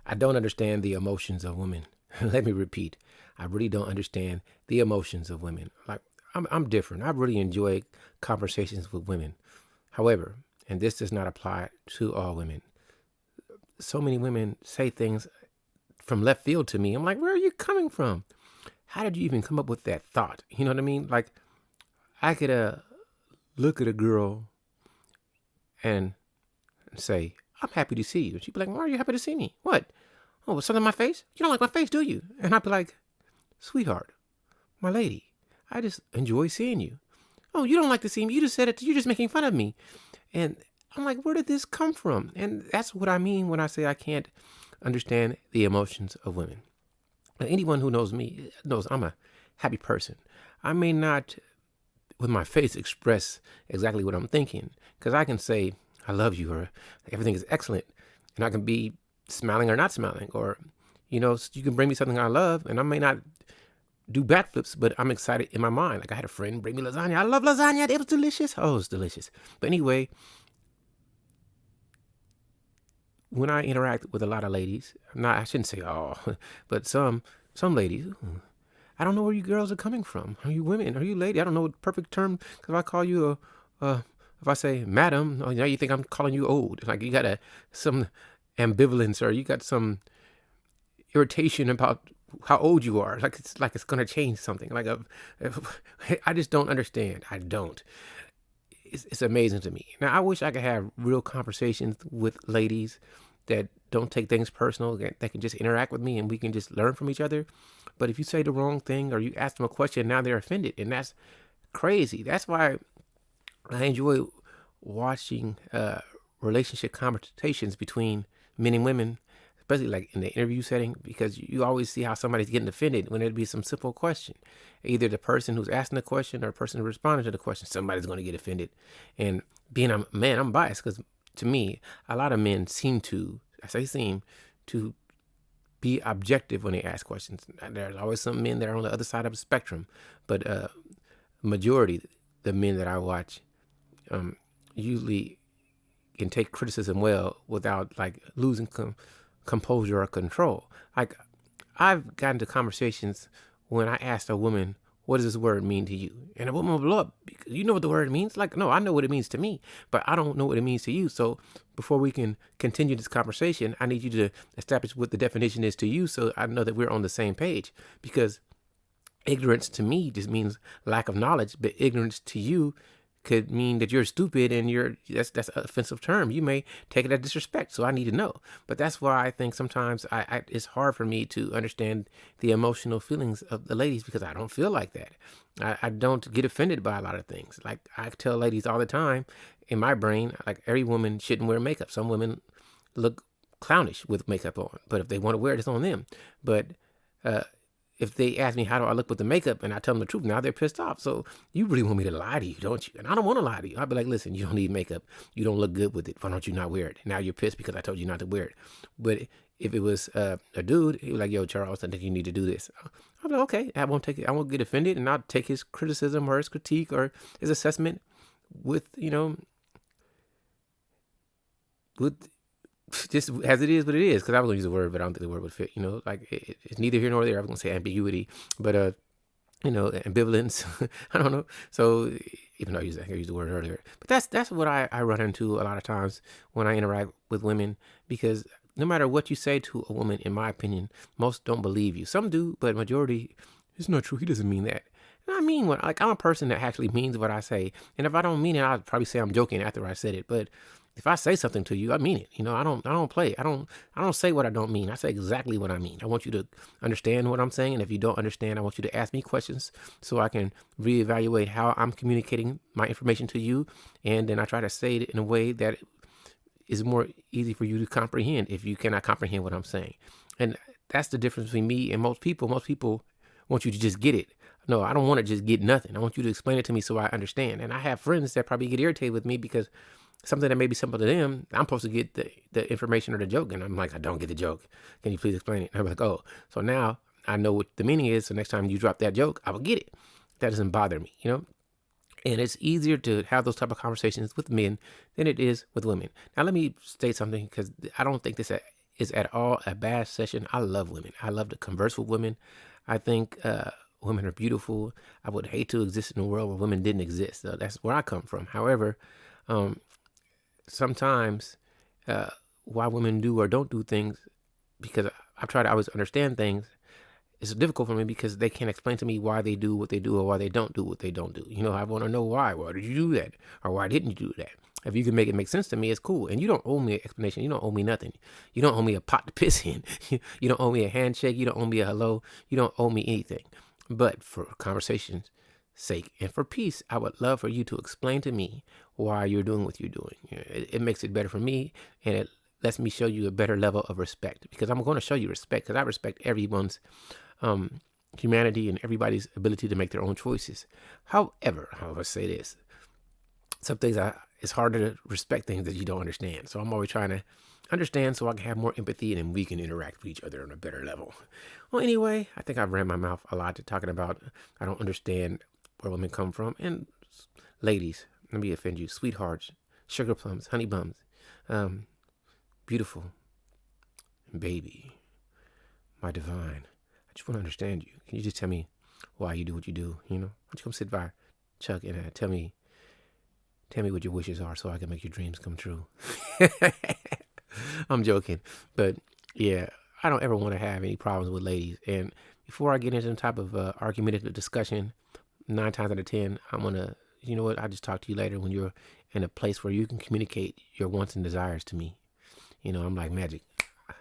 I don't understand the emotions of women. Let me repeat. I really don't understand the emotions of women. Like I'm different. I really enjoy conversations with women. However, and this does not apply to all women. So many women say things from left field to me. I'm like, where are you coming from? How did you even come up with that thought? You know what I mean? Like I could look at a girl and say, I'm happy to see you. She'd be like, why are you happy to see me? What? Oh, something on my face? You don't like my face, do you? And I'd be like, sweetheart, my lady, I just enjoy seeing you. Oh, you don't like to see me. You just said it. You're just making fun of me. And I'm like, where did this come from? And that's what I mean when I say I can't understand the emotions of women. Now, anyone who knows me knows I'm a happy person. I may not, with my face, express exactly what I'm thinking, because I can say, I love you, or everything is excellent. And I can be smiling or not smiling, or, you can bring me something I love, and I may not do backflips, but I'm excited in my mind. Like I had a friend bring me lasagna. I love lasagna. It was delicious. Oh, it's delicious. But anyway, when I interact with a lot of ladies, I shouldn't say all, but some ladies, I don't know where you girls are coming from. Are you women? Are you lady? I don't know the perfect term. Because if I call you if I say madam, now you think I'm calling you old. Like you got some ambivalence, or you got some irritation about how old you are. Like it's gonna change something. I just don't understand. I don't. It's amazing to me. Now I wish I could have real conversations with ladies that don't take things personal, that can just interact with me and we can just learn from each other. But if you say the wrong thing or you ask them a question, now they're offended, and that's crazy. That's why I enjoy watching relationship conversations between men and women, especially like in the interview setting, because you always see how somebody's getting offended when it'd be some simple question. Either the person who's asking the question or the person who responded to the question, somebody's going to get offended. And being a man, I'm biased because to me, a lot of men seem to, I say seem, to be objective when they ask questions. There's always some men that are on the other side of the spectrum, but majority, the men that I watch, usually can take criticism well without like losing composure or control. Like I've gotten to conversations when I asked a woman, what does this word mean to you? And a woman will blow up because you know what the word means. Like, no, I know what it means to me, but I don't know what it means to you. So before we can continue this conversation, I need you to establish what the definition is to you so I know that we're on the same page. Because ignorance to me just means lack of knowledge, but ignorance to you could mean that you're stupid, and that's an offensive term. You may take it as disrespect, so I need to know. But that's why I think sometimes it's hard for me to understand the emotional feelings of the ladies, because I don't feel like that. I don't get offended by a lot of things. Like I tell ladies all the time, in my brain, like every woman shouldn't wear makeup. Some women look clownish with makeup on, but if they want to wear it, it's on them. But if they ask me how do I look with the makeup and I tell them the truth, now they're pissed off. So you really want me to lie to you, don't you? And I don't want to lie to you. I'll be like, listen, you don't need makeup. You don't look good with it. Why don't you not wear it? Now you're pissed because I told you not to wear it. But if it was a dude, he was like, yo, Charles, I think you need to do this. I'm like, okay, I won't take it. I won't get offended, and I'll take his criticism or his critique or his assessment with, with just as it is what it is, because I was gonna use a word, but I don't think the word would fit. Like it's neither here nor there. I was gonna say ambiguity, but ambivalence. I don't know. So even though I used the word earlier, but that's what I run into a lot of times when I interact with women, because no matter what you say to a woman, in my opinion, most don't believe you. Some do, but majority, it's not true. He doesn't mean that. And I mean what, like I'm a person that actually means what I say, and if I don't mean it, I'll probably say I'm joking after I said it, but if I say something to you, I mean it. I don't play. I don't say what I don't mean. I say exactly what I mean. I want you to understand what I'm saying. And if you don't understand, I want you to ask me questions so I can reevaluate how I'm communicating my information to you. And then I try to say it in a way that is more easy for you to comprehend if you cannot comprehend what I'm saying. And that's the difference between me and most people. Most people want you to just get it. No, I don't want to just get nothing. I want you to explain it to me so I understand. And I have friends that probably get irritated with me because something that may be simple to them, I'm supposed to get the information or the joke. And I'm like, I don't get the joke. Can you please explain it? And I'm like, oh, so now I know what the meaning is. So next time you drop that joke, I will get it. That doesn't bother me, And it's easier to have those type of conversations with men than it is with women. Now, let me state something, because I don't think this is at all a bad session. I love women. I love to converse with women. I think women are beautiful. I would hate to exist in a world where women didn't exist. So that's where I come from. However, um, sometimes why women do or don't do things, because I try to always understand things, it's difficult for me because they can't explain to me why they do what they do or why they don't do what they don't do. I want to know why. Why did you do that? Or why didn't you do that? If you can make it make sense to me, it's cool. And you don't owe me an explanation. You don't owe me nothing. You don't owe me a pot to piss in. You don't owe me a handshake. You don't owe me a hello. You don't owe me anything. But for conversation's sake and for peace, I would love for you to explain to me why you're doing what you're doing. It makes it better for me, and it lets me show you a better level of respect, because I'm going to show you respect because I respect everyone's humanity and everybody's ability to make their own choices. However, I'll say this: some things it's harder to respect things that you don't understand. So I'm always trying to understand so I can have more empathy and then we can interact with each other on a better level. Well, anyway, I think I've ran my mouth a lot to talking about I don't understand where women come from. And ladies, let me offend you, sweethearts, sugar plums, honey buns, beautiful, baby, my divine. I just want to understand you. Can you just tell me why you do what you do? Why don't you come sit by Chuck and tell me what your wishes are so I can make your dreams come true. I'm joking. But yeah, I don't ever want to have any problems with ladies. And before I get into some type of argumentative discussion, 9 times out of 10, I'm going to, you know what, I'll just talk to you later when you're in a place where you can communicate your wants and desires to me. I'm like magic.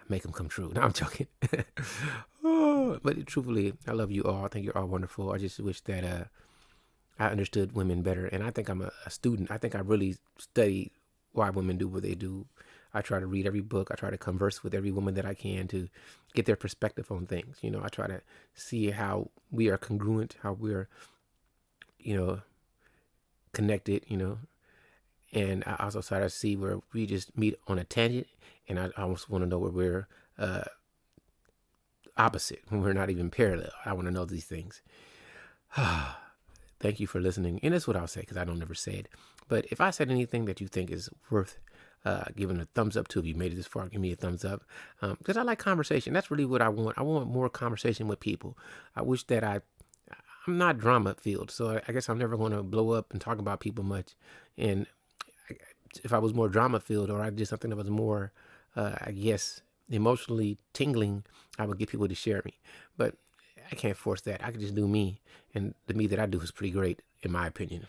Make them come true. No, I'm joking. But truthfully, I love you all. I think you're all wonderful. I just wish that I understood women better. And I think I'm a student. I think I really study why women do what they do. I try to read every book. I try to converse with every woman that I can to get their perspective on things. I try to see how we are congruent, how we're, connected, and I also try to see where we just meet on a tangent. And I almost want to know where we're opposite, when we're not even parallel. I want to know these things. Thank you for listening. And that's what I'll say, because I don't ever say it. But if I said anything that you think is worth giving a thumbs up to, if you made it this far, give me a thumbs up. Because I like conversation. That's really what I want. I want more conversation with people. I wish that I'm not drama filled, so I guess I'm never going to blow up and talk about people much. And if I was more drama filled, or I did something that was more, I guess, emotionally tingling, I would get people to share me. But I can't force that. I can just do me, and the me that I do is pretty great, in my opinion.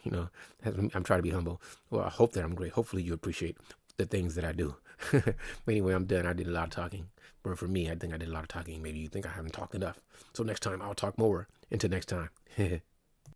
I'm trying to be humble. Well, I hope that I'm great. Hopefully you appreciate the things that I do. But anyway, I'm done. I did a lot of talking. Or for me, I think I did a lot of talking. Maybe you think I haven't talked enough. So next time I'll talk more. Until next time.